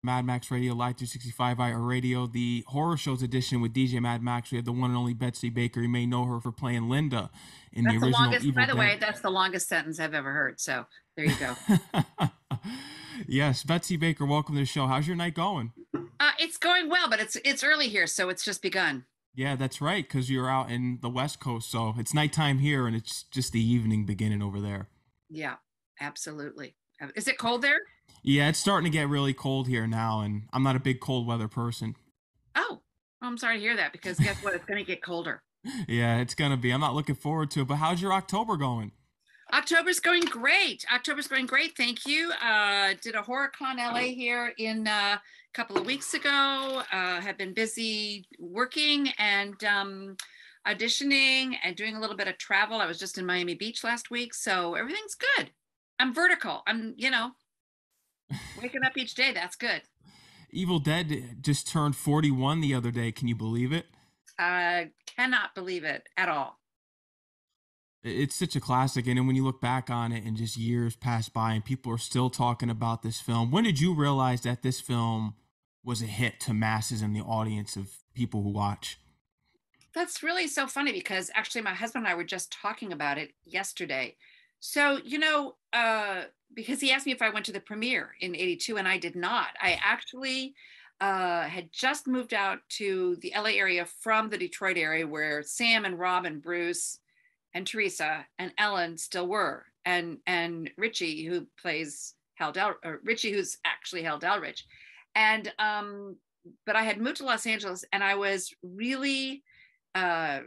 Mad Max Radio, Live 365 IR Radio, the horror shows edition with DJ Mad Max. We have the one and only Betsy Baker. You may know her for playing Linda in the That's the original longest, Evil by the way, Dead. that's the longest sentence I've ever heard. So there you go. Yes, Betsy Baker, welcome to the show. How's your night going? It's going well, but it's early here, so it's just begun. Yeah, that's right, because you're out in the West Coast, so it's nighttime here and it's just the evening beginning over there. Yeah, absolutely. Is it cold there? Yeah, it's starting to get really cold here now, and I'm not a big cold weather person. Oh, I'm sorry to hear that because guess what? It's going to get colder. Yeah, it's gonna be. I'm not looking forward to it, but how's your October going? October's going great. October's going great. Thank you. Did a HorrorCon LA here in a couple of weeks ago. Have been busy working and auditioning and doing a little bit of travel. I was just in Miami Beach last week, so everything's good. I'm vertical. I'm waking up each day. That's good. Evil Dead just turned 41 the other day. Can you believe it? I cannot believe it at all. It's such a classic. And then when you look back on it and just years pass by and people are still talking about this film, when did you realize that this film was a hit to masses and the audience of people who watch? That's really so funny because actually my husband and I were just talking about it yesterday. So, because he asked me if I went to the premiere in 82 and I did not. I actually had just moved out to the LA area from the Detroit area where Sam and Rob and Bruce and Teresa and Ellen still were. And Richie, who plays Richie, who's actually Hal Dalrich. And but I had moved to Los Angeles and I was really up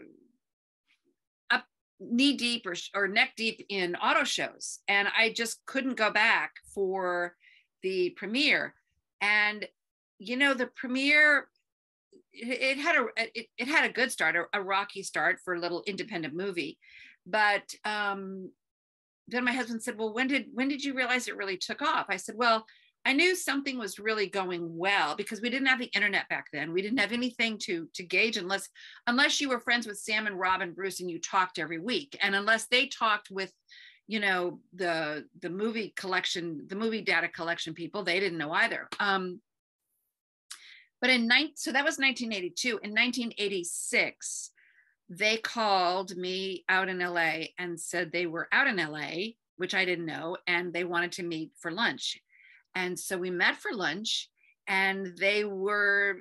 knee deep or neck deep in auto shows. And I just couldn't go back for the premiere. And, the premiere, it had a good start, a rocky start for a little independent movie. But then my husband said, well, when did you realize it really took off? I said, well, I knew something was really going well because we didn't have the internet back then. We didn't have anything to gauge unless you were friends with Sam and Rob and Bruce and you talked every week. And unless they talked with, the movie collection, the movie data collection people, they didn't know either. But so that was 1982. In 1986, they called me out in LA and said they were out in LA, which I didn't know, and they wanted to meet for lunch. And so we met for lunch and they were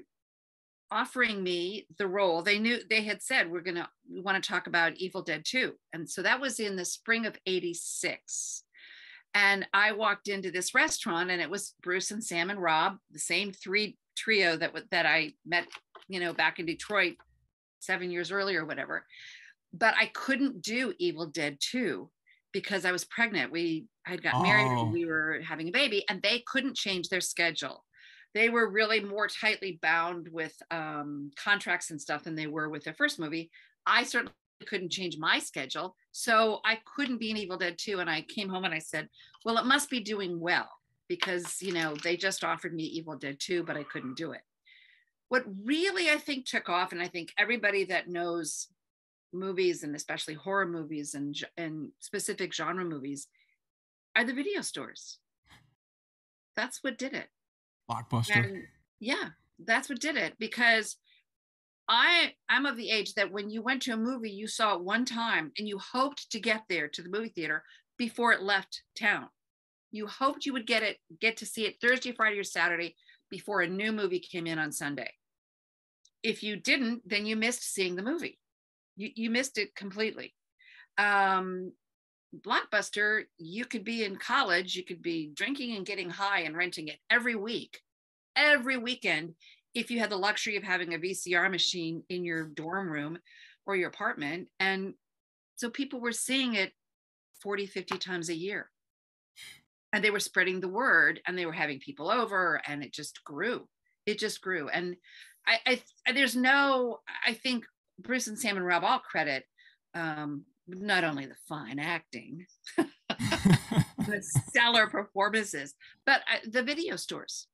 offering me the role. They had said, we want to talk about Evil Dead 2. And so that was in the spring of 86. And I walked into this restaurant and it was Bruce and Sam and Rob, the same trio that I met, back in Detroit 7 years earlier or whatever. But I couldn't do Evil Dead 2 because I was pregnant. I had got married and Oh, we were having a baby and they couldn't change their schedule. They were really more tightly bound with contracts and stuff than they were with their first movie. I certainly couldn't change my schedule. So I couldn't be in Evil Dead 2. And I came home and I said, well, it must be doing well because, they just offered me Evil Dead 2, but I couldn't do it. What really I think took off, and I think everybody that knows movies and especially horror movies and specific genre movies are the video stores. That's what did it. Blockbuster. And yeah, that's what did it because I'm of the age that when you went to a movie, you saw it one time and you hoped to get there to the movie theater before it left town. You hoped you would get to see it Thursday, Friday, or Saturday before a new movie came in on Sunday. If you didn't, then you missed seeing the movie. You missed it completely. Blockbuster, you could be in college, you could be drinking and getting high and renting it every week, every weekend, if you had the luxury of having a VCR machine in your dorm room or your apartment. And so people were seeing it 40, 50 times a year. And they were spreading the word and they were having people over and it just grew. It just grew. And I think Bruce and Sam and Rob all credit not only the fine acting, the stellar performances, but the video stores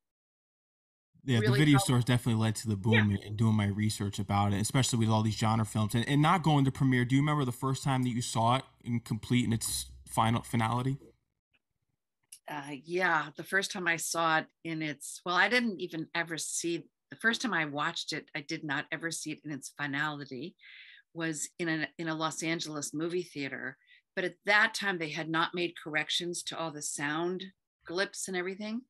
Yeah, the really video helped. stores definitely led to the Yeah. boom in doing my research about it, especially with all these genre films and not going to premiere. Do you remember the first time that you saw it in complete in its finality? Yeah, the first time I saw it in its, well, I didn't even ever see, the first time I watched it, I did not ever see it in its finality, was in a Los Angeles movie theater. But at that time, they had not made corrections to all the sound blips and everything.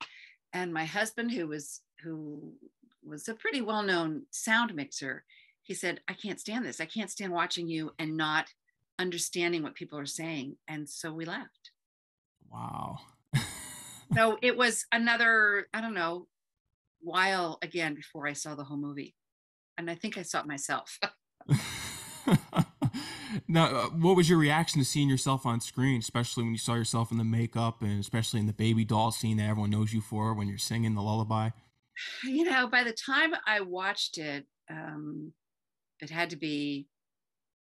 And my husband, who was a pretty well-known sound mixer, he said, I can't stand this. I can't stand watching you and not understanding what people are saying. And so we left. Wow. So it was another, I don't know, while again before I saw the whole movie. And I think I saw it myself. Now, what was your reaction to seeing yourself on screen, especially when you saw yourself in the makeup and especially in the baby doll scene that everyone knows you for when you're singing the lullaby? By the time I watched it, it had to be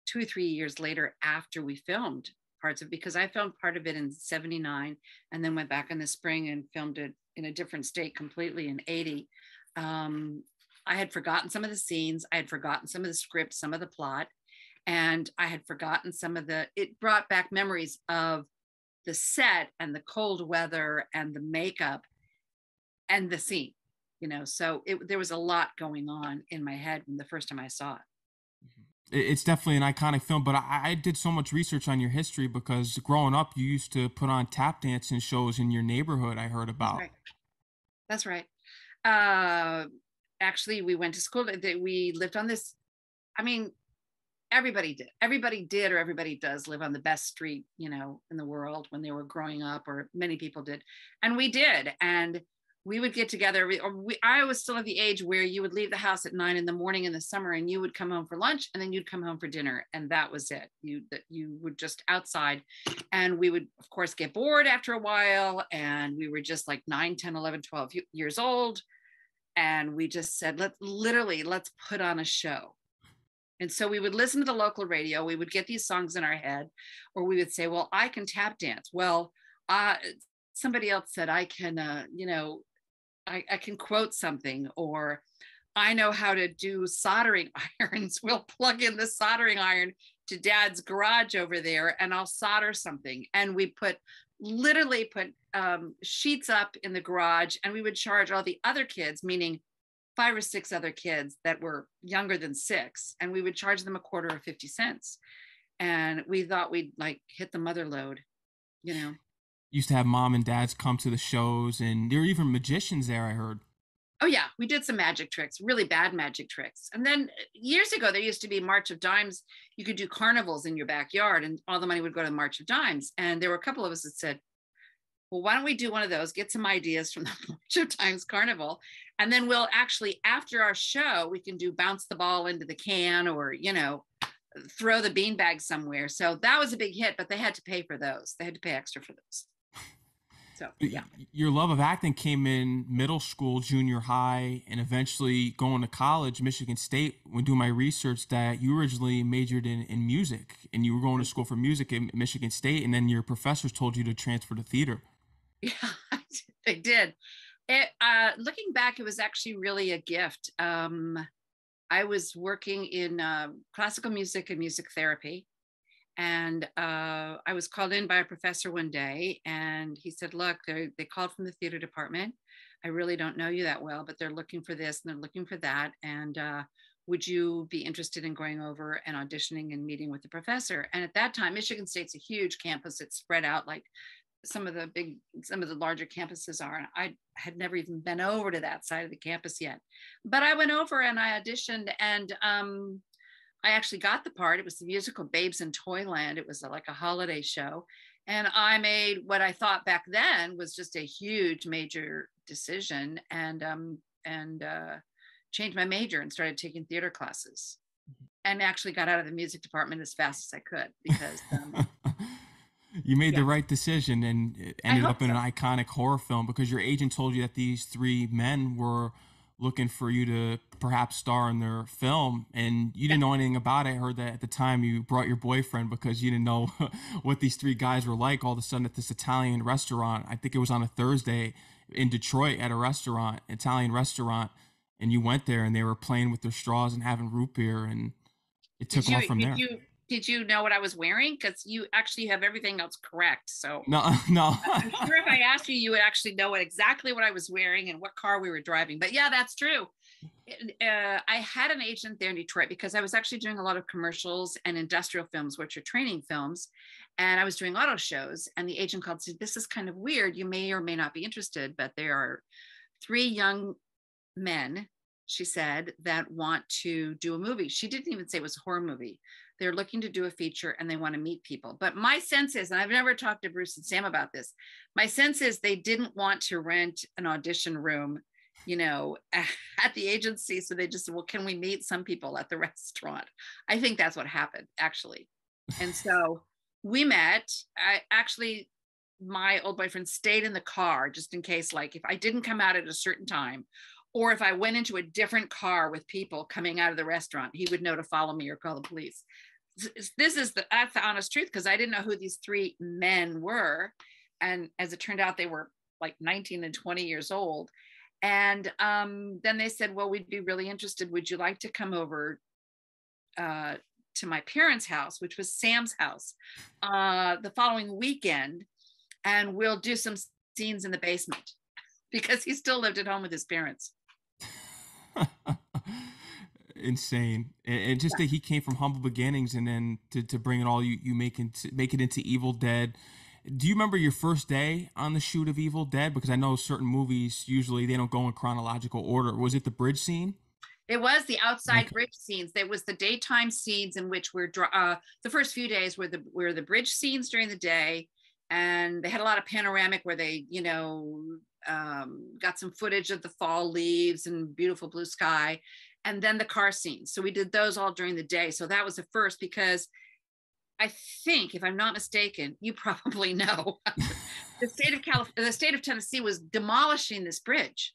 2 or 3 years later after we filmed parts of it, because I filmed part of it in 79 and then went back in the spring and filmed it in a different state completely in 80. I had forgotten some of the scenes. I had forgotten some of the script, some of the plot, and I had forgotten it brought back memories of the set and the cold weather and the makeup and the scene, so there was a lot going on in my head when the first time I saw it. It's definitely an iconic film, but I did so much research on your history because growing up, you used to put on tap dancing shows in your neighborhood. I heard That's about. right. That's right. Uh, Actually, we went to school. We lived on this. I mean, everybody did or everybody does live on the best street in the world when they were growing up, or many people did, and we did. And we would get together, I was still at the age where you would leave the house at 9 in the morning in the summer and you would come home for lunch and then you'd come home for dinner, and that was it. You would just outside, and we would of course get bored after a while, and we were just like 9, 10, 11, 12 years old, and we just said, let's put on a show. And so we would listen to the local radio. We would get these songs in our head, or we would say, well, I can tap dance. Well, somebody else said I can, I can quote something, or I know how to do soldering irons. We'll plug in the soldering iron to dad's garage over there and I'll solder something. And we literally put sheets up in the garage, and we would charge all the other kids, meaning 5 or 6 other kids that were younger than 6, and we would charge them a quarter or 50 cents. And we thought we'd like hit the mother load, you know. Used to have mom and dads come to the shows, and there were even magicians there, I heard. Oh yeah, we did some magic tricks, really bad magic tricks. And then years ago, there used to be March of Dimes. You could do carnivals in your backyard, and all the money would go to March of Dimes. And there were a couple of us that said, well, why don't we do one of those, get some ideas from the March of Dimes Carnival, and then we'll actually, after our show, we can do bounce the ball into the can, or, throw the beanbag somewhere. So that was a big hit, but they had to pay for those. They had to pay extra for those. So, yeah. Your love of acting came in middle school, junior high, and eventually going to college, Michigan State. When doing my research, that you originally majored in music, and you were going to school for music in Michigan State, and then your professors told you to transfer to theater. Yeah, they did. Looking back, it was actually really a gift. I was working in classical music and music therapy. And I was called in by a professor one day, and he said, look, they called from the theater department. I really don't know you that well, but they're looking for this and they're looking for that. And would you be interested in going over and auditioning and meeting with the professor? And at that time, Michigan State's a huge campus. It's spread out like some of the larger campuses are. And I had never even been over to that side of the campus yet. But I went over and I auditioned, and I actually got the part. It was the musical Babes in Toyland. It was like a holiday show. And I made what I thought back then was just a huge major decision, and changed my major and started taking theater classes, and actually got out of the music department as fast as I could, because You made yeah, the right decision, and it I ended hope up in so. an iconic horror film because your agent told you that these three men were looking for you to perhaps star in their film, and you Yeah. didn't know anything about it. I heard that at the time you brought your boyfriend because you didn't know what these three guys were like. All of a sudden, at this Italian restaurant, I think it was on a Thursday in Detroit, at a restaurant, Italian restaurant, and you went there, and they were playing with their straws and having root beer, and it Did took you off from did there. you Did you know what I was wearing? Because you actually have everything else correct. So No, no. I'm sure if I asked you, you would actually know exactly what I was wearing and what car we were driving. But yeah, that's true. I had an agent there in Detroit because I was actually doing a lot of commercials and industrial films, which are training films. And I was doing auto shows. And the agent called and said, "This is kind of weird. You may or may not be interested, but there are three young men," she said, "that want to do a movie." She didn't even say it was a horror movie. They're looking to do a feature and they want to meet people. But my sense is, and I've never talked to Bruce and Sam about this, my sense is they didn't want to rent an audition room, at the agency. So they just said, "Well, can we meet some people at the restaurant?" I think that's what happened, actually. And so we met. My old boyfriend stayed in the car just in case, like if I didn't come out at a certain time, or if I went into a different car with people coming out of the restaurant, he would know to follow me or call the police. That's the honest truth, because I didn't know who these three men were. And as it turned out, they were like 19 and 20 years old. And then they said, "Well, we'd be really interested. Would you like to come over to my parents' house," which was Sam's house, the following weekend, and we'll do some scenes in the basement, because he still lived at home with his parents. Insane. And just that he came from humble beginnings, and then to bring it all, you make it into Evil Dead. Do you remember your first day on the shoot of Evil Dead? Because I know certain movies, usually they don't go in chronological order. Was it the bridge scene? It was the outside Okay. bridge scenes. There was the daytime scenes in which the first few days were the bridge scenes during the day, and they had a lot of panoramic where they got some footage of the fall leaves and beautiful blue sky, and then the car scenes. So we did those all during the day. So that was the first, because I think, if I'm not mistaken, you probably know, the state of Tennessee was demolishing this bridge.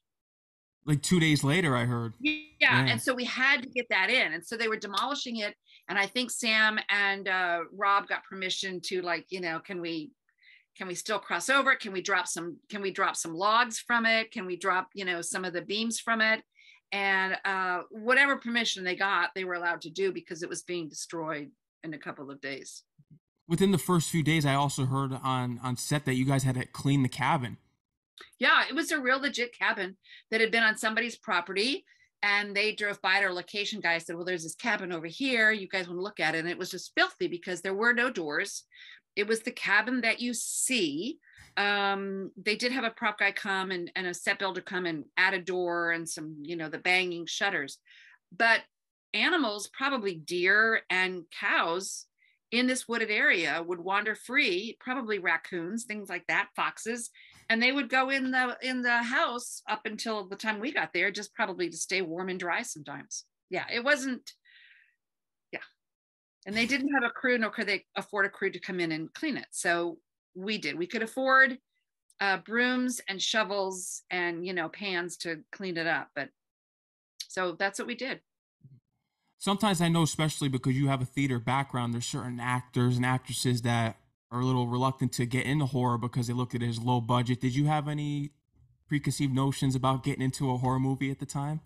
Like 2 days later, I heard. Yeah, Yeah. and so we had to get that in, and so they were demolishing it. And I think Sam and Rob got permission to, like, can we still cross over? Can we drop some logs from it? Can we drop some of the beams from it? And whatever permission they got, they were allowed to do, because it was being destroyed in a couple of days. Within the first few days, I also heard on set that you guys had to clean the cabin. Yeah, it was a real legit cabin that had been on somebody's property. And they drove by it. Our location guy said, "Well, there's this cabin over here. You guys want to look at it?" And it was just filthy because there were no doors. It was the cabin that you see. They did have a prop guy come and a set builder come and add a door and some, the banging shutters. But animals, probably deer and cows in this wooded area, would wander free, probably raccoons, things like that, foxes, and they would go in the house up until the time we got there, just probably to stay warm and dry sometimes. Yeah, it wasn't. Yeah, and they didn't have a crew, nor could they afford a crew to come in and clean it. So we did. We could afford brooms and shovels and pans to clean it up, but so that's what we did. Sometimes I know, especially because you have a theater background, there's certain actors and actresses that are a little reluctant to get into horror because they look at it as low budget. Did you have any preconceived notions about getting into a horror movie at the time?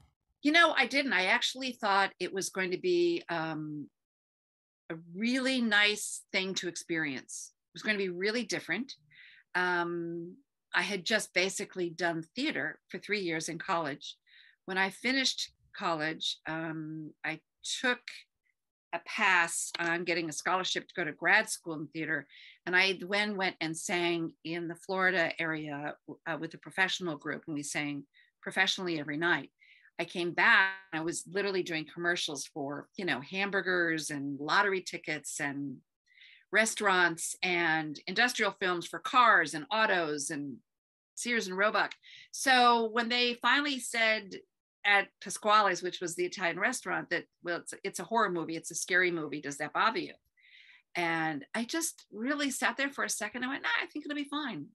I didn't. I actually thought it was going to be a really nice thing to experience. It was going to be really different. I had just basically done theater for 3 years in college. When I finished college, I took a pass on getting a scholarship to go to grad school in theater. And I then went and sang in the Florida area with a professional group, and we sang professionally every night. I came back, I was literally doing commercials for, hamburgers and lottery tickets and restaurants and industrial films for cars and autos and Sears and Roebuck. So when they finally said at Pasquale's, which was the Italian restaurant, that, "Well, it's a horror movie, it's a scary movie, does that bother you?" And I just really sat there for a second. I went, "Nah, I think it'll be fine."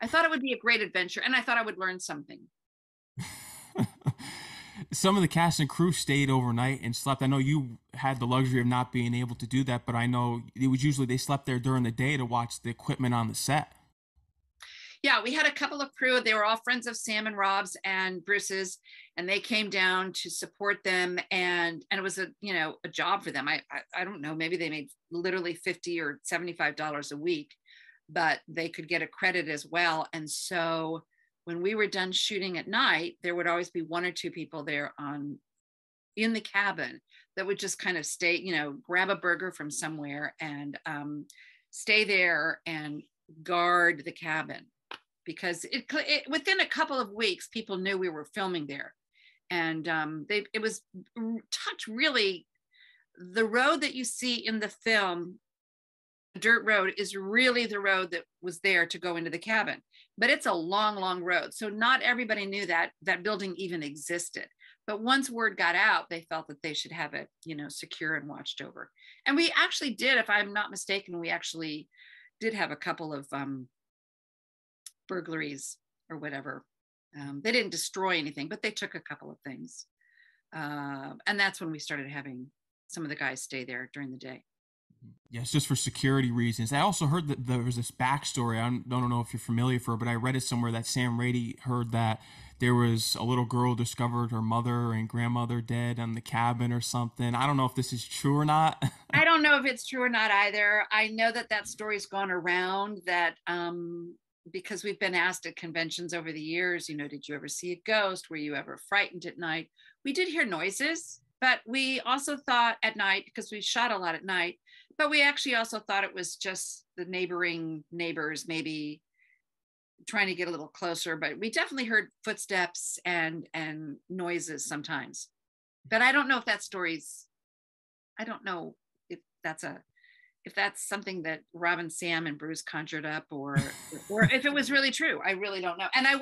I thought it would be a great adventure, and I thought I would learn something. Some of the cast and crew stayed overnight and slept. I know you had the luxury of not being able to do that, but I know it was usually they slept there during the day to watch the equipment on the set. Yeah, we had a couple of crew. They were all friends of Sam and Rob's and Bruce's, and they came down to support them. And it was a job for them. I don't know, maybe they made literally $50 or $75 a week, but they could get a credit as well. And so when we were done shooting at night, there would always be one or two people there in the cabin that would just kind of stay, grab a burger from somewhere and stay there and guard the cabin, because within a couple of weeks, people knew we were filming there. And it was touch really, the road that you see in the film, the dirt road, is really the road that was there to go into the cabin. But it's a long, long road. So not everybody knew that building even existed. But once word got out, they felt that they should have it, secure and watched over. And we actually did, if I'm not mistaken, we actually did have a couple of burglaries or whatever. They didn't destroy anything, but they took a couple of things. And that's when we started having some of the guys stay there during the day. Yes, just for security reasons. I also heard that there was this backstory. I don't know if you're familiar with it, but I read it somewhere that Sam Raimi heard that there was a little girl discovered her mother and grandmother dead in the cabin or something. I don't know if this is true or not. I don't know if it's true or not either. I know that story's gone around, that because we've been asked at conventions over the years, did you ever see a ghost? Were you ever frightened at night? We did hear noises, but we also thought at night, because we shot a lot at night, but we actually also thought it was just the neighbors maybe trying to get a little closer. But we definitely heard footsteps and noises sometimes. But I don't know if that story's, I don't know if that's something that Rob and Sam and Bruce conjured up, or if it was really true. I really don't know. And I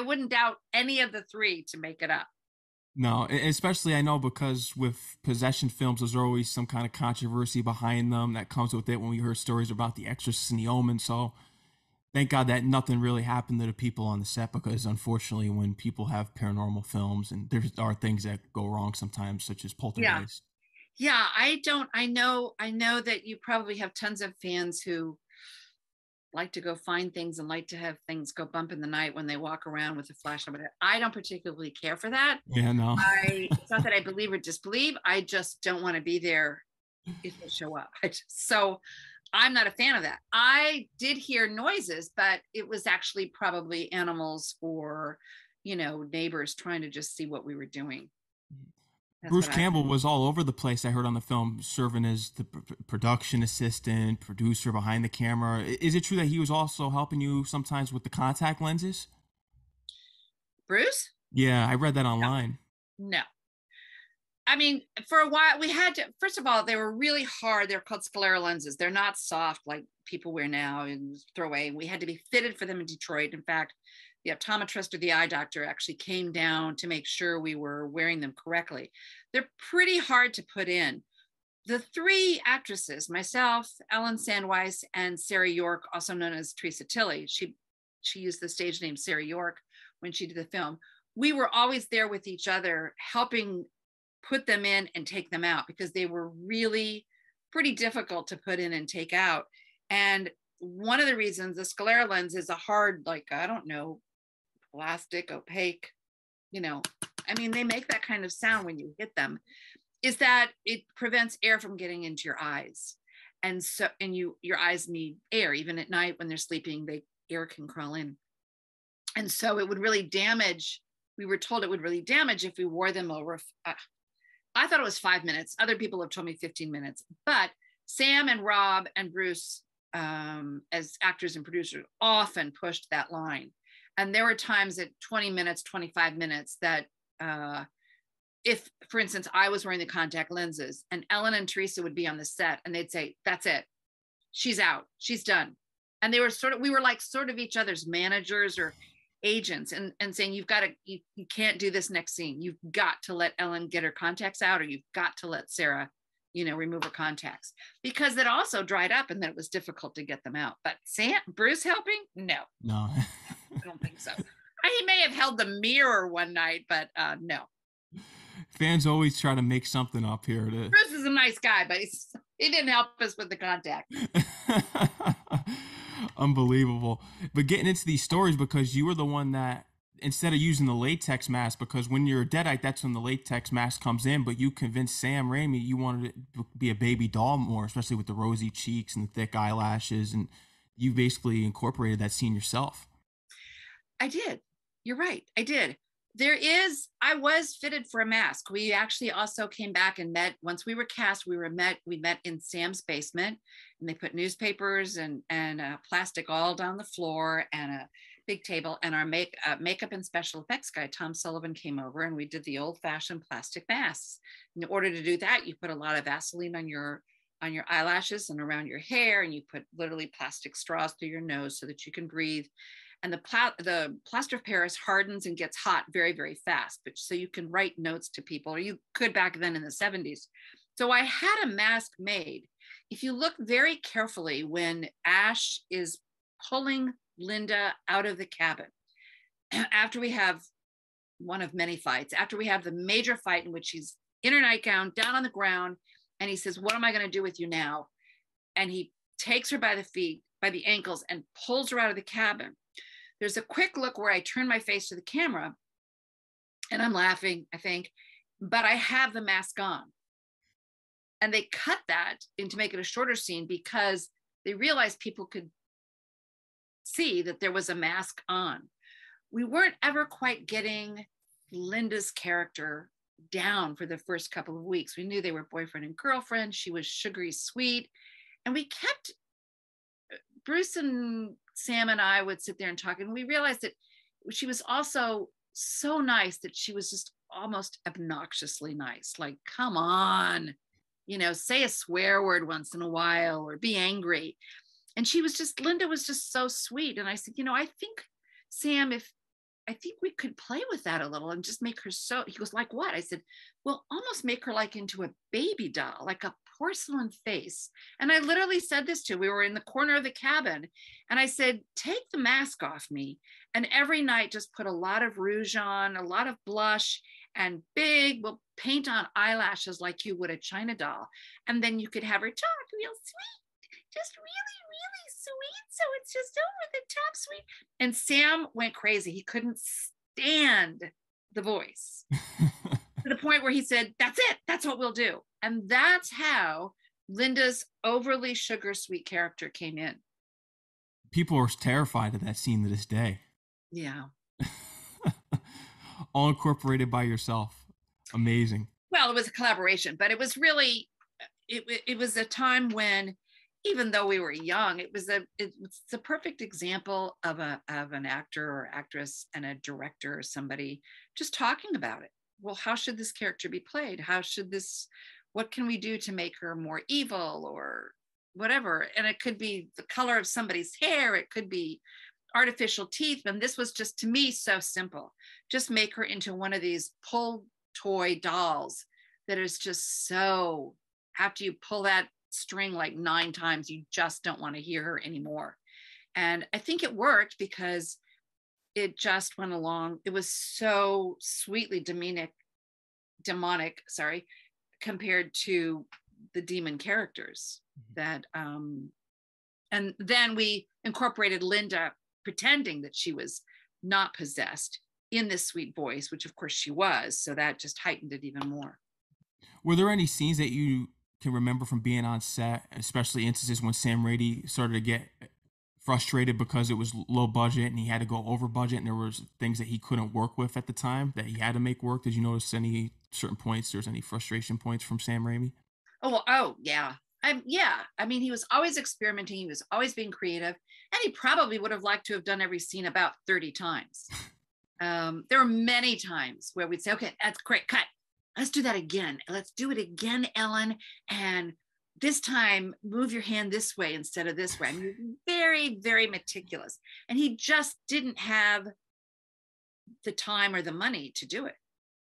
wouldn't doubt any of the three to make it up. No, especially I know because with possession films, there's always some kind of controversy behind them that comes with it when we heard stories about The Exorcist and The Omen. So thank God that nothing really happened to the people on the set, because unfortunately when people have paranormal films, and there are things that go wrong sometimes, such as poltergeist. Yeah, I know that you probably have tons of fans who like to go find things and like to have things go bump in the night when they walk around with a flashlight. I don't particularly care for that. Yeah, no. It's not that I believe or disbelieve. I just don't want to be there if they show up. So I'm not a fan of that. I did hear noises, but it was actually probably animals or, neighbors trying to just see what we were doing. Bruce Campbell was all over the place, I heard on the film, serving as the production assistant, producer behind the camera. Is it true that he was also helping you sometimes with the contact lenses? Bruce? Yeah, I read that online. No. I mean, for a while we had to, first of all, they were really hard. They're called sclera lenses. They're not soft like people wear now and throw away. We had to be fitted for them in Detroit. In fact, the optometrist or the eye doctor actually came down to make sure we were wearing them correctly. They're pretty hard to put in. The three actresses, myself, Ellen Sandweiss, and Sarah York, also known as Teresa Tilley, she used the stage name Sarah York when she did the film. We were always there with each other, helping put them in and take them out, because they were really pretty difficult to put in and take out. And one of the reasons, the sclera lens is a hard, like, I don't know, plastic, opaque, they make that kind of sound when you hit them, is that it prevents air from getting into your eyes. And so, your eyes need air. Even at night when they're sleeping, air can crawl in. And so it would really damage, we were told it would really damage if we wore them over. I thought it was 5 minutes. Other people have told me 15 minutes. But Sam and Rob and Bruce, as actors and producers, often pushed that line. And there were times at 20 minutes, 25 minutes that if, for instance, I was wearing the contact lenses and Ellen and Teresa would be on the set and they'd say, that's it. She's out. She's done. And we were like sort of each other's managers or agents, and saying, you can't do this next scene. You've got to let Ellen get her contacts out, or you've got to let Sarah, remove her contacts, because it also dried up and then it was difficult to get them out. But Bruce helping? No. I don't think so. He may have held the mirror one night, but no. Fans always try to make something up here. Bruce is a nice guy, but he didn't help us with the contact. Unbelievable. But getting into these stories, because you were the one that, instead of using the latex mask, because when you're a deadite, that's when the latex mask comes in, but you convinced Sam Raimi you wanted it to be a baby doll more, especially with the rosy cheeks and the thick eyelashes, and you basically incorporated that scene yourself. I did. You're right. I did. I was fitted for a mask. We actually also came back and met. Once we were cast, we met in Sam's basement, and they put newspapers and plastic all down the floor and a big table. And our makeup and special effects guy, Tom Sullivan, came over, and we did the old fashioned plastic masks. In order to do that, you put a lot of Vaseline on your eyelashes and around your hair, and you put literally plastic straws through your nose so that you can breathe. And the plaster of Paris hardens and gets hot very, very fast, but so you can write notes to people, or you could back then in the 70s. So I had a mask made. If you look very carefully, when Ash is pulling Linda out of the cabin, after we have one of many fights, after we have the major fight in which he's in her nightgown, down on the ground, and he says, "What am I going to do with you now?" And he takes her by the feet, by the ankles, and pulls her out of the cabin. There's a quick look where I turn my face to the camera and I'm laughing, I think, but I have the mask on. And they cut that in to make it a shorter scene because they realized people could see that there was a mask on. We weren't ever quite getting Linda's character down for the first couple of weeks. We knew they were boyfriend and girlfriend. She was sugary sweet. And we kept, Bruce and Sam and I would sit there and talk, and we realized that she was also so nice that she was just almost obnoxiously nice. Like, come on, say a swear word once in a while or be angry. And Linda was just so sweet. And I said, I think, Sam, I think we could play with that a little and just make her he goes, like what? I said, well, almost make her like into a baby doll, like a porcelain face. And I literally said this to her. We were in the corner of the cabin, and I said, take the mask off me. And every night just put a lot of rouge on, a lot of blush, and we'll paint on eyelashes like you would a China doll. And then you could have her talk real sweet, just really, really sweet. So it's just over the top sweet. And Sam went crazy. He couldn't stand the voice to the point where he said, that's it. That's what we'll do. And that's how Linda's overly sugar sweet character came in. People are terrified of that scene to this day. Yeah. All incorporated by yourself. Amazing. Well, it was a collaboration, but it was really, it was a time when, even though we were young, it's a perfect example of an actor or actress and a director or somebody just talking about it. Well, how should this character be played? What can we do to make her more evil or whatever? And it could be the color of somebody's hair. It could be artificial teeth. And this was just, to me, so simple. Just make her into one of these pull toy dolls that is just so, after you pull that string like 9 times, you just don't want to hear her anymore. And I think it worked because it just went along. It was so sweetly demonic, compared to the demon characters that and then we incorporated Linda pretending that she was not possessed in this sweet voice, which of course she was, so that just heightened it even more. Were there any scenes that you can remember from being on set, especially instances when Sam Raimi started to get frustrated because it was low budget and he had to go over budget, and there was things that he couldn't work with at the time that he had to make work? Did you notice any certain points, there's any frustration points from Sam Raimi? Oh yeah. I mean, he was always experimenting. He was always being creative, and he probably would have liked to have done every scene about 30 times. There were many times where we'd say, okay, that's great, cut. Let's do that again. Let's do it again, Ellen. And this time, move your hand this way instead of this way. I mean, very, very meticulous. And he just didn't have the time or the money to do it.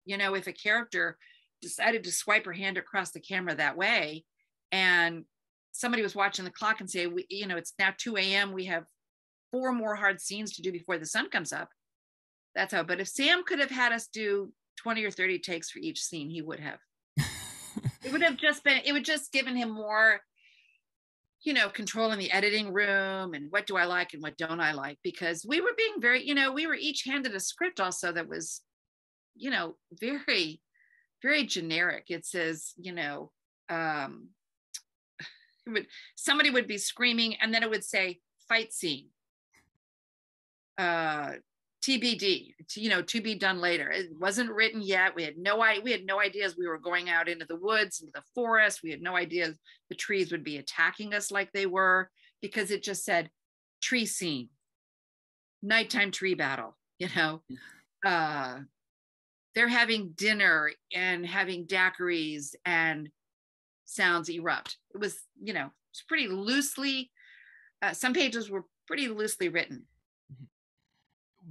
If a character decided to swipe her hand across the camera that way, and somebody was watching the clock and say, it's now 2 a.m. We have 4 more hard scenes to do before the sun comes up. That's how. But if Sam could have had us do 20 or 30 takes for each scene, he would have. It would just given him more controlling the editing room and what do I like and what don't I like, because we were being very, we were each handed a script also that was, very, very generic. It says, um, somebody would be screaming and then it would say fight scene, TBD, to be done later. It wasn't written yet. We had no ideas we were going out into the woods, into the forest. We had no idea the trees would be attacking us like they were, because it just said tree scene, nighttime tree battle, they're having dinner and having daiquiris and sounds erupt. It was, it's pretty loosely, some pages were pretty loosely written.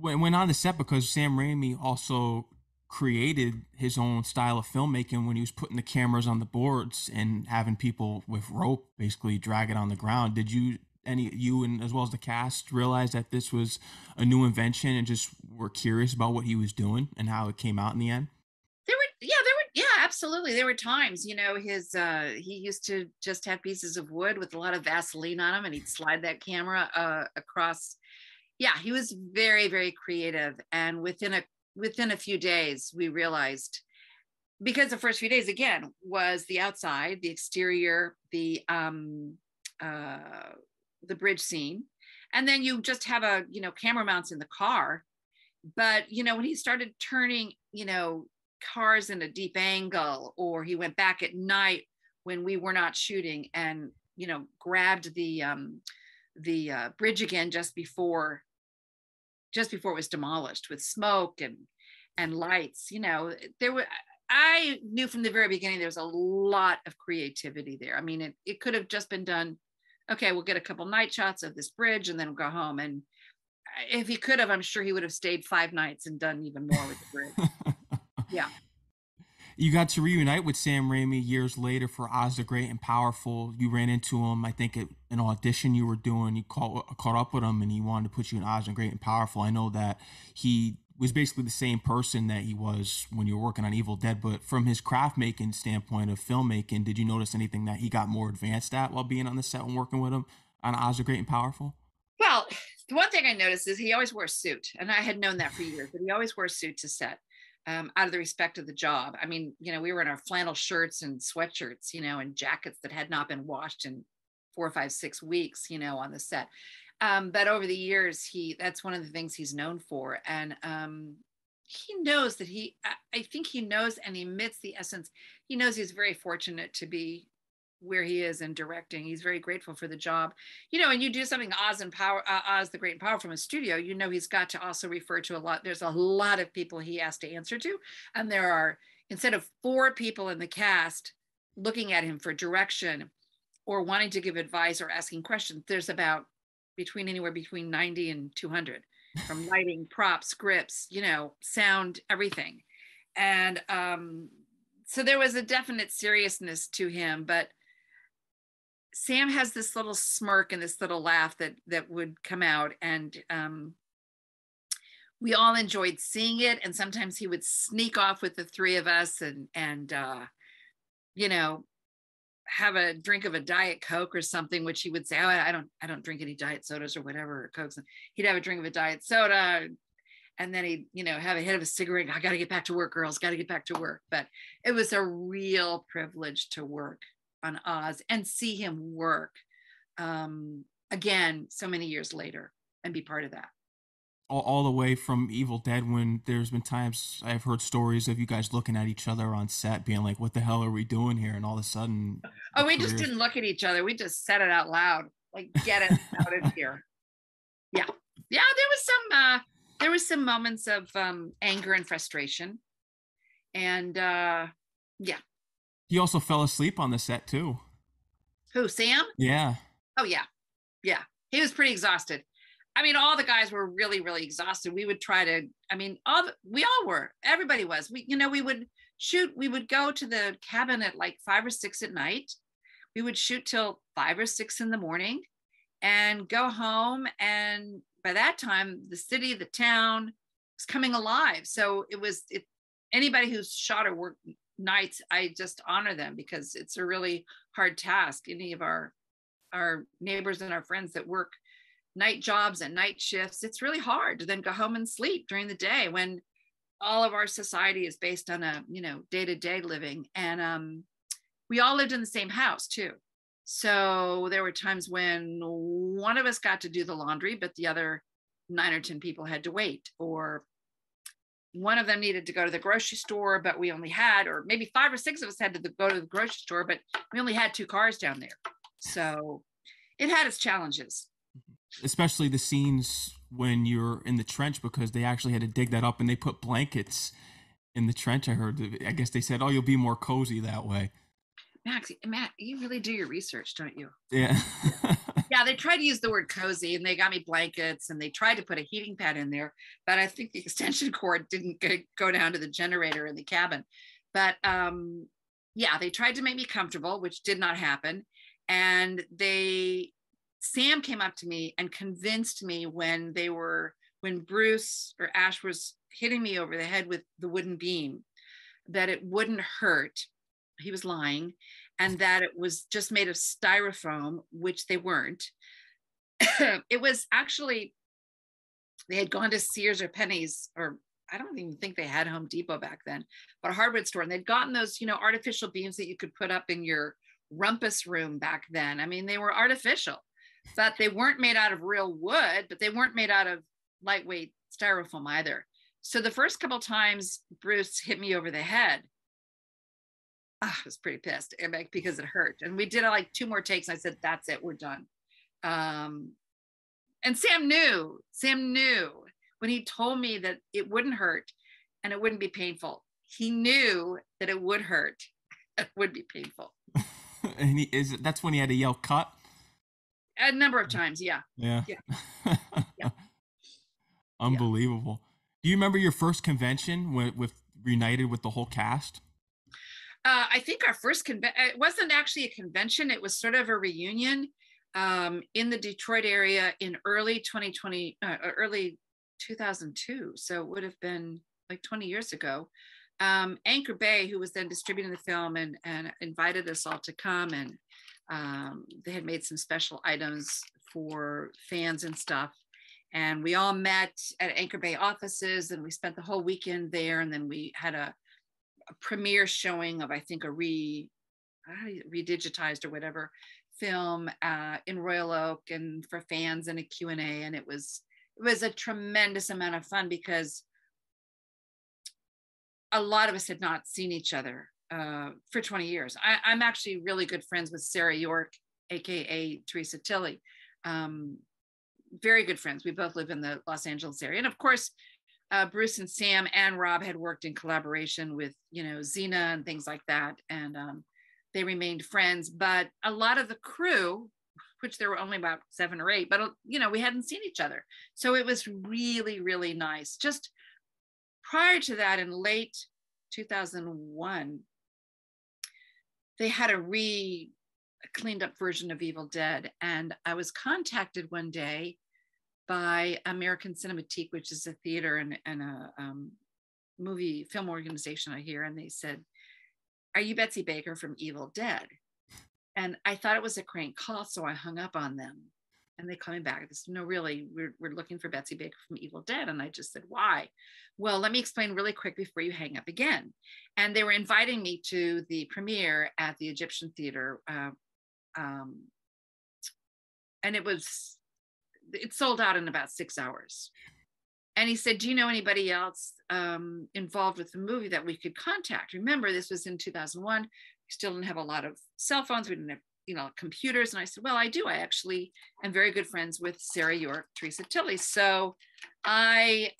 When on the set, because Sam Raimi also created his own style of filmmaking when he was putting the cameras on the boards and having people with rope basically drag it on the ground. Did you and as well as the cast realize that this was a new invention and just were curious about what he was doing and how it came out in the end? Yeah, absolutely. There were times, he used to just have pieces of wood with a lot of Vaseline on them, and he'd slide that camera across. Yeah, he was very, very creative. And within a few days, we realized, because the first few days again was the outside, the exterior, the bridge scene, and then you just have camera mounts in the car. But when he started turning cars in a deep angle, or he went back at night when we were not shooting and grabbed the bridge again just before it was demolished with smoke and lights, I knew from the very beginning there was a lot of creativity there. I mean, it could have just been done, okay, we'll get a couple night shots of this bridge and then we'll go home. And if he could have, I'm sure he would have stayed 5 nights and done even more with the bridge. Yeah. You got to reunite with Sam Raimi years later for Oz the Great and Powerful. You ran into him, I think, at an audition you were doing. You caught up with him, and he wanted to put you in Oz the Great and Powerful. I know that he was basically the same person that he was when you were working on Evil Dead, but from his craft making standpoint of filmmaking, did you notice anything that he got more advanced at while being on the set and working with him on Oz the Great and Powerful? Well, the one thing I noticed is he always wore a suit, and I had known that for years, but he always wore a suit to set. Out of the respect of the job. I mean, we were in our flannel shirts and sweatshirts, and jackets that had not been washed in 4, 5, 6 weeks, on the set. But over the years, that's one of the things he's known for. And he knows that I think he knows and emits the essence. He knows he's very fortunate to be where he is in directing. He's very grateful for the job, and you do something Oz the Great and Power from a studio, he's got to also refer to there's a lot of people he has to answer to. And there are, instead of 4 people in the cast looking at him for direction or wanting to give advice or asking questions, there's anywhere between 90 and 200 from lighting, props, scripts, sound, everything. And so there was a definite seriousness to him, but Sam has this little smirk and this little laugh that would come out, and we all enjoyed seeing it. And sometimes he would sneak off with the 3 of us and have a drink of a Diet Coke or something, which he would say, "Oh, I don't drink any diet sodas or whatever, or Cokes." And he'd have a drink of a diet soda, and then he'd have a hit of a cigarette. I got to get back to work, girls. Got to get back to work. But it was a real privilege to work on Oz and see him work again so many years later and be part of that. All the way from Evil Dead, when there's been times I've heard stories of you guys looking at each other on set being like, what the hell are we doing here? And all of a sudden, we just didn't look at each other. We just said it out loud, like, get it out of here. Yeah. There was some moments of anger and frustration. And yeah. He also fell asleep on the set too. Who, Sam? Yeah. Oh yeah. Yeah. He was pretty exhausted. I mean, all the guys were really, really exhausted. We would try to, we all were, everybody was. We would shoot, we would go to the cabin at like 5 or 6 at night. We would shoot till 5 or 6 in the morning and go home. And by that time, the city, the town was coming alive. So anybody who's shot or worked nights, I just honor them, because it's a really hard task. Any of our our neighbors and our friends that work night jobs and night shifts, it's really hard to then go home and sleep during the day when all of our society is based on a, day-to-day living. And we all lived in the same house too. So there were times when one of us got to do the laundry, but the other 9 or 10 people had to wait, or one of them needed to go to the grocery store, but we only had, or maybe 5 or 6 of us had to go to the grocery store, but we only had 2 cars down there. So it had its challenges. Especially the scenes when you're in the trench, because they actually had to dig that up and they put blankets in the trench. I guess they said, oh, you'll be more cozy that way. Matt, you really do your research, don't you? Yeah. Yeah, they tried to use the word cozy, and they got me blankets, and they tried to put a heating pad in there, but I think the extension cord didn't go down to the generator in the cabin. But yeah, they tried to make me comfortable, which did not happen. And Sam came up to me and convinced me when Bruce or Ash was hitting me over the head with the wooden beam, that it wouldn't hurt. He was lying, and that it was just made of styrofoam, which they weren't. It was actually, they had gone to Sears or Penny's, or I don't even think they had Home Depot back then, but a hardware store, and they'd gotten those, artificial beams that you could put up in your rumpus room back then. I mean, they were artificial, but they weren't made out of real wood, but they weren't made out of lightweight styrofoam either. So the first couple times Bruce hit me over the head, I was pretty pissed because it hurt. And we did like 2 more takes. And I said, that's it, we're done. And Sam knew when he told me that it wouldn't hurt and it wouldn't be painful. He knew that it would hurt. It would be painful. And that's when he had to yell cut? A number of times, yeah. Yeah. Yeah. Unbelievable. Do you remember your first convention with reunited with the whole cast? I think our first it wasn't actually a convention. It was sort of a reunion in the Detroit area in early 2002. So it would have been like 20 years ago. Anchor Bay, who was then distributing the film and invited us all to come, and they had made some special items for fans and stuff. And we all met at Anchor Bay offices, and we spent the whole weekend there. And then we had a premiere showing of, I think, a redigitized or whatever film in Royal Oak, and for fans, and a Q&A. And it was a tremendous amount of fun because a lot of us had not seen each other for 20 years. I'm actually really good friends with Sarah York, aka Teresa Tilley. Very good friends. We both live in the Los Angeles area. And of course, Bruce and Sam and Rob had worked in collaboration with, Xena and things like that. And they remained friends. But a lot of the crew, which there were only about 7 or 8, but, we hadn't seen each other. So it was really, really nice. Just prior to that, in late 2001, they had a cleaned up version of Evil Dead. And I was contacted one day by American Cinematique, which is a theater and a movie film organization out here. And they said, are you Betsy Baker from Evil Dead? And I thought it was a crank call, so I hung up on them. And they called me back. They said, no, really, we're looking for Betsy Baker from Evil Dead. And I just said, why? Well, let me explain really quick before you hang up again. And they were inviting me to the premiere at the Egyptian Theater. And it sold out in about 6 hours. And he said, do you know anybody else involved with the movie that we could contact? Remember, this was in 2001. We still didn't have a lot of cell phones. We didn't have, computers. And I said, well, I do. I actually am very good friends with Sarah York, Teresa Tilley. So I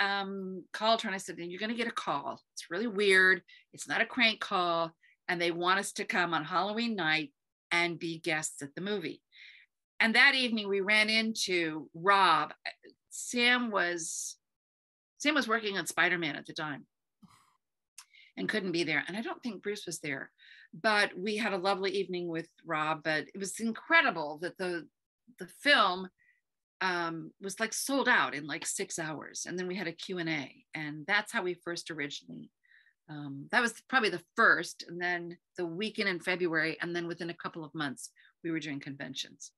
called her and I said, you're going to get a call. It's really weird. It's not a crank call. And they want us to come on Halloween night and be guests at the movie. And that evening we ran into Rob. Sam was working on Spider-Man at the time and couldn't be there. And I don't think Bruce was there, but we had a lovely evening with Rob. But it was incredible that the film was like sold out in like 6 hours. And then we had a Q&A, and that's how we first originally, that was probably the first, and then the weekend in February. And then within a couple of months, we were doing conventions.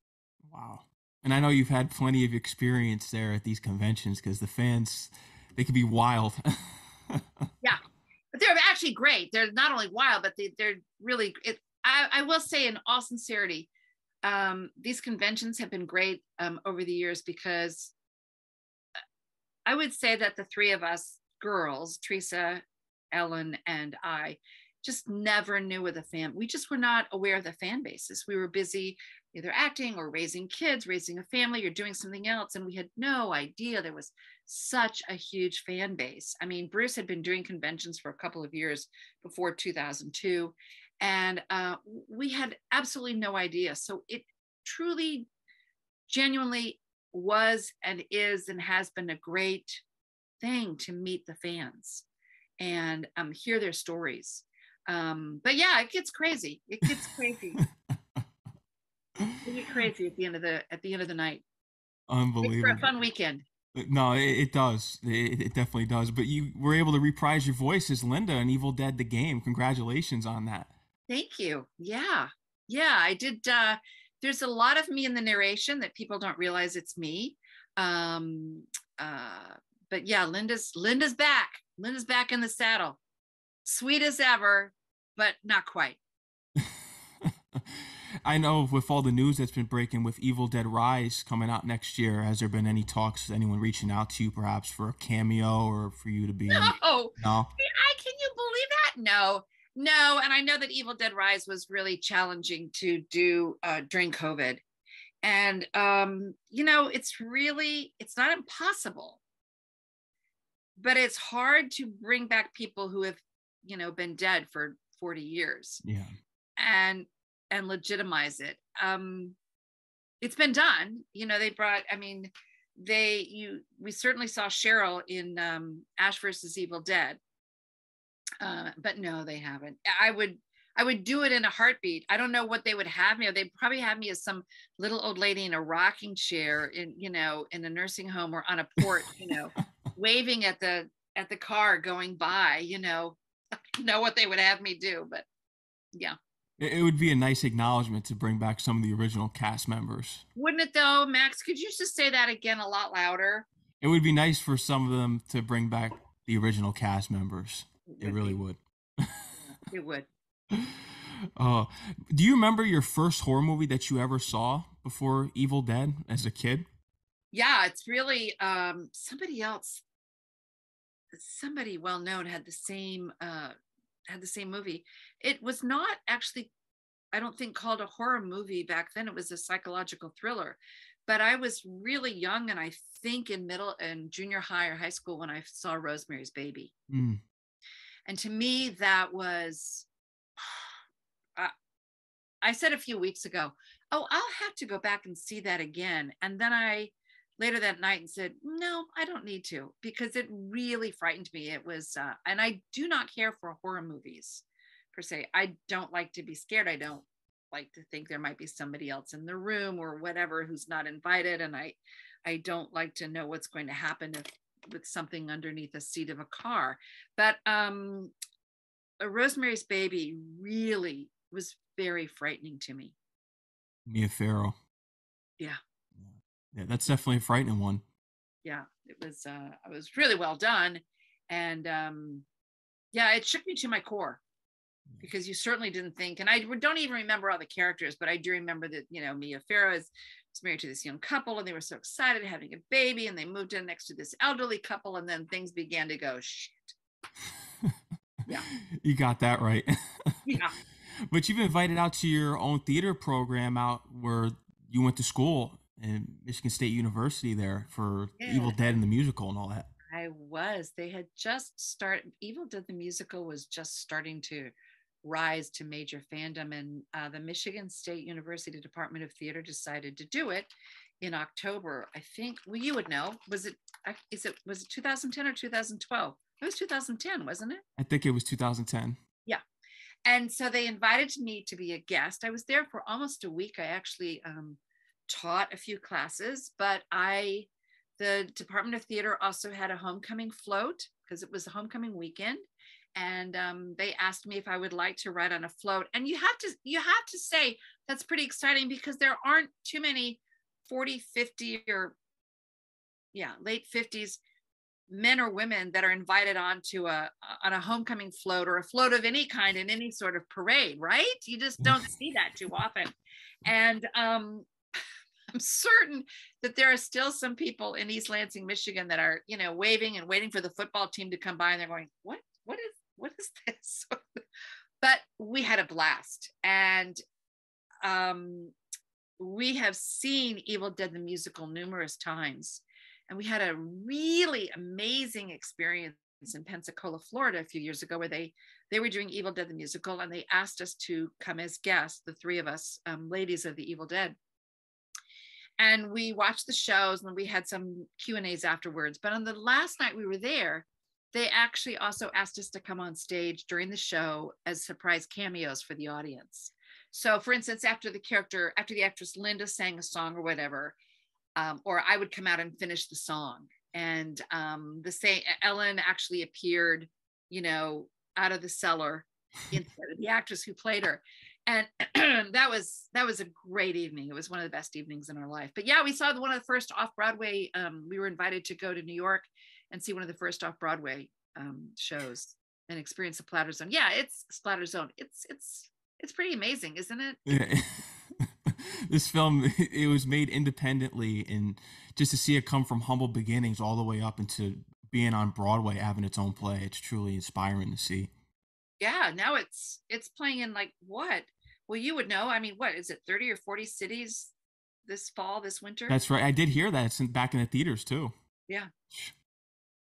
Wow. And I know you've had plenty of experience there at these conventions because the fans, they can be wild. Yeah, but they're actually great. They're not only wild, but they're really. I will say, in all sincerity, these conventions have been great over the years because I would say that the three of us girls, Teresa, Ellen, and I, just never knew of the fan. We just were not aware of the fan bases. We were busy either acting or raising kids, raising a family, or doing something else. And we had no idea there was such a huge fan base. I mean, Bruce had been doing conventions for a couple of years before 2002. And we had absolutely no idea. So it truly, genuinely was and is and has been a great thing to meet the fans and hear their stories. But yeah, it gets crazy. It gets crazy. It gets crazy at the end of the night. Makes for a Unbelievable. fun weekend. No, it does. It definitely does. But you were able to reprise your voice as Linda in Evil Dead the game. Congratulations on that. Thank you. Yeah. Yeah, I did. There's a lot of me in the narration that people don't realize it's me. Um, uh, but yeah, Linda's back. Linda's back in the saddle. Sweet as ever, but not quite. I know with all the news that's been breaking with Evil Dead Rise coming out next year, has there been any talks, anyone reaching out to you perhaps for a cameo or for you to be in? No, No? can you believe that? No, no. And I know that Evil Dead Rise was really challenging to do during COVID. And it's not impossible, but it's hard to bring back people who have, been dead for 40 years Yeah. and legitimize it. It's been done. They brought, I mean, we certainly saw Cheryl in Ash versus Evil Dead. But no, they haven't. I would do it in a heartbeat. I don't know what they would have me. Or they'd probably have me as some little old lady in a rocking chair in a nursing home or on a porch, waving at the car going by, know what they would have me do, but yeah. It would be a nice acknowledgement to bring back some of the original cast members. Wouldn't it though, Max? Could you just say that again a lot louder? It would be nice for some of them to bring back the original cast members. It It would really be. would. It would. Uh, do you remember your first horror movie that you ever saw before Evil Dead as a kid? Yeah, it's really somebody well known had the same movie. It was not actually, I don't think, called a horror movie back then. It was a psychological thriller. But I was really young, and I think in middle and junior high or high school when I saw Rosemary's Baby. Mm. And to me, that was, I said a few weeks ago, oh, I'll have to go back and see that again. And then I later that night and said, no, I don't need to, because it really frightened me. It was, and I do not care for horror movies per se. I don't like to be scared. I don't like to think there might be somebody else in the room or whatever who's not invited. And I don't like to know what's going to happen with something underneath the seat of a car. But Rosemary's Baby really was very frightening to me. Mia Farrow. Yeah. Yeah, that's definitely a frightening one. Yeah, it was really well done. And yeah, it shook me to my core, because you certainly didn't think, and I don't even remember all the characters, but I do remember that, Mia Farrow was married to this young couple, and they were so excited having a baby, and they moved in next to this elderly couple, and then things began to go shit. Yeah. You got that right. Yeah. But you've been invited out to your own theater program out where you went to school in Michigan State University there for Evil Yeah. Dead and the musical and all that. They had just started, Evil Dead the musical was just starting to rise to major fandom, and the Michigan State University Department of Theater decided to do it in October. I think, well, you would know. Was it 2010 or 2012? It was 2010, wasn't it? I think it was 2010. Yeah. And so they invited me to be a guest. I was there for almost a week. I actually taught a few classes, but the Department of Theater also had a homecoming float because it was a homecoming weekend. And they asked me if I would like to ride on a float. And you have to say that's pretty exciting, because there aren't too many 40, 50, or late 50s men or women that are invited onto on a homecoming float or a float of any kind in any sort of parade, right? You just don't see that too often. And I'm certain that there are still some people in East Lansing, Michigan that are, waving and waiting for the football team to come by, and they're going, what is this? But we had a blast. And we have seen Evil Dead the musical numerous times. And we had a really amazing experience in Pensacola, Florida a few years ago, where they were doing Evil Dead the musical, and they asked us to come as guests, the three of us, ladies of the Evil Dead. And we watched the shows, and we had some Q&As afterwards. But on the last night we were there, they actually also asked us to come on stage during the show as surprise cameos for the audience. So for instance, after the actress Linda sang a song or whatever, or I would come out and finish the song. And Ellen actually appeared, out of the cellar instead of the actress who played her. And that was a great evening. It was one of the best evenings in our life. But yeah, we saw one of the first off-Broadway. We were invited to go to New York and see one of the first off-Broadway shows and experience the Splatter Zone. Yeah, it's Splatter Zone. It's pretty amazing, isn't it? Yeah. This film, it was made independently, and just to see it come from humble beginnings all the way up into being on Broadway, having its own play, it's truly inspiring to see. Yeah, now it's playing in like what? Well, you would know. I mean, what is it, 30 or 40 cities this winter? That's right. I did hear that. It's back in the theaters too. Yeah.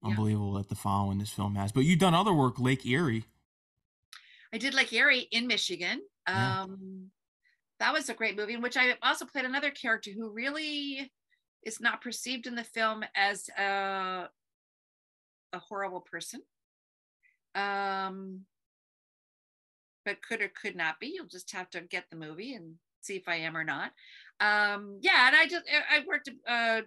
Unbelievable that the following this film has. But you've done other work, Lake Erie. I did Lake Erie in Michigan. Yeah. That was a great movie, in which I also played another character who really is not perceived in the film as a horrible person. But could or could not be. You'll just have to get the movie and see if I am or not. And I worked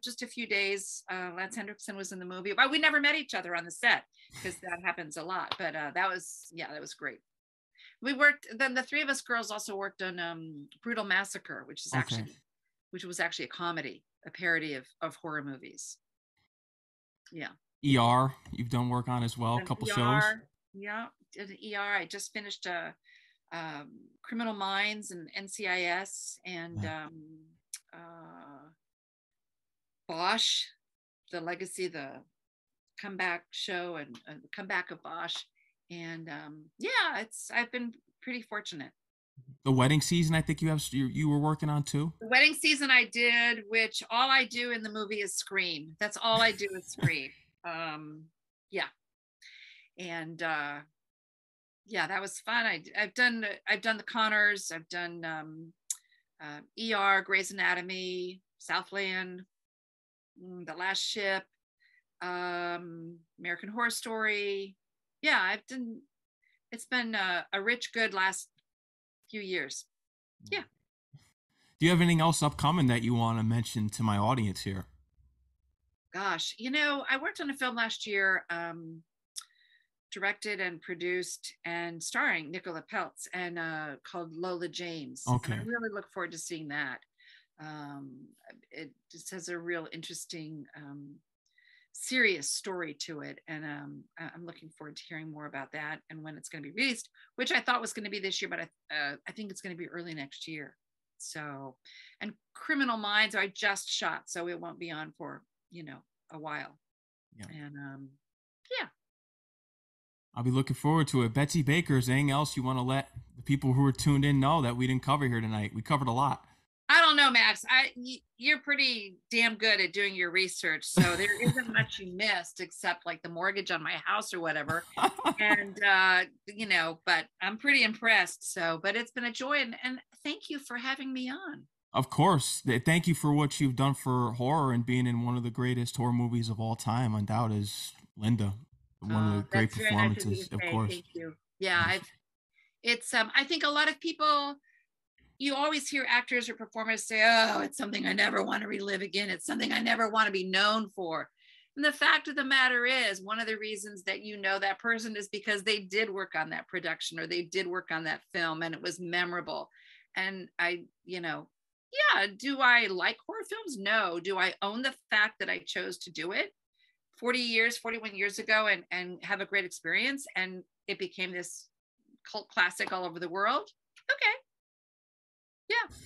just a few days. Lance Henriksen was in the movie, but we never met each other on the set, because that happens a lot. But that was great. We worked, then the three of us girls also worked on Brutal Massacre, which was actually a comedy, a parody of horror movies. Yeah. ER, you've done work on as well, a couple shows. Yeah, ER. I just finished Criminal Minds and NCIS, and Bosch, the Legacy, the comeback show, and the comeback of Bosch. And I've been pretty fortunate. The Wedding Season, I think you were working on too. The Wedding Season I did, which all I do in the movie is scream. That's all I do is scream. Yeah. And that was fun. I've done the Connors. I've done ER, Grey's Anatomy, Southland, The Last Ship, American Horror Story. Yeah, it's been a rich, good last few years. Yeah. Do you have anything else upcoming that you want to mention to my audience here? Gosh, I worked on a film last year, directed and produced and starring Nicola Peltz, and called Lola James. Okay. And I really look forward to seeing that. It just has a real interesting, serious story to it, and I'm looking forward to hearing more about that and when it's going to be released, which I thought was going to be this year, but I think it's going to be early next year. So, and Criminal Minds I just shot, so it won't be on for a while. Yeah. And I'll be looking forward to it. Betsy Baker, is there anything else you want to let the people who are tuned in know that we didn't cover here tonight? We covered a lot. I don't know, Max. You're pretty damn good at doing your research, so there isn't much you missed except like the mortgage on my house or whatever. And but I'm pretty impressed. So, but it's been a joy, and thank you for having me on. Of course. Thank you for what you've done for horror and being in one of the greatest horror movies of all time. Undoubtedly, is Linda. One of the great performances, of course. Thank you. Yeah, yes. I think a lot of people, you always hear actors or performers say, "Oh, it's something I never want to relive again. It's something I never want to be known for." And the fact of the matter is, one of the reasons that that person is because they did work on that production, or they did work on that film, and it was memorable. And Yeah. Do I like horror films? No. Do I own the fact that I chose to do it 40 years, 41 years ago and have a great experience and it became this cult classic all over the world? Okay. Yeah.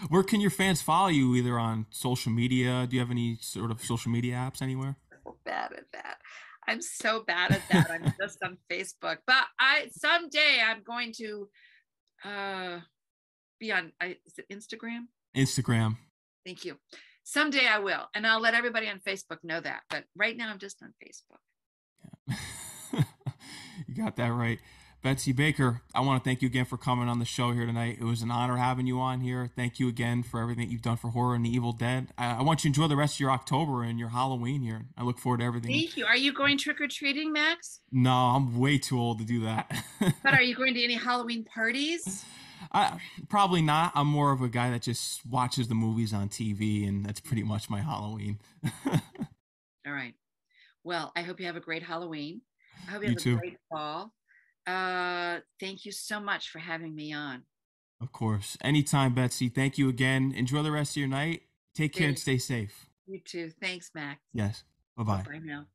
Where can your fans follow you? Either on social media? Do you have any sort of social media apps anywhere? So bad at that. I'm so bad at that. I'm just on Facebook. But I someday I'm going to uh be on is it Instagram? Instagram. Thank you. Someday I will. And I'll let everybody on Facebook know that. But right now I'm just on Facebook. You got that right. Betsy Baker, I want to thank you again for coming on the show here tonight. It was an honor having you on here. Thank you again for everything you've done for horror and the Evil Dead. I want you to enjoy the rest of your October and your Halloween here. I look forward to everything. Thank you. Are you going trick or treating, Max? No, I'm way too old to do that. But are you going to any Halloween parties? Probably not. I'm more of a guy that just watches the movies on TV, and that's pretty much my Halloween. All right. Well, I hope you have a great Halloween. I hope you You have a too. great fall. Thank you so much for having me on. Of course. Anytime, Betsy. Thank you again. Enjoy the rest of your night. Take care and Thank stay safe. you too. Thanks, Max. Yes. Bye Bye bye. bye now.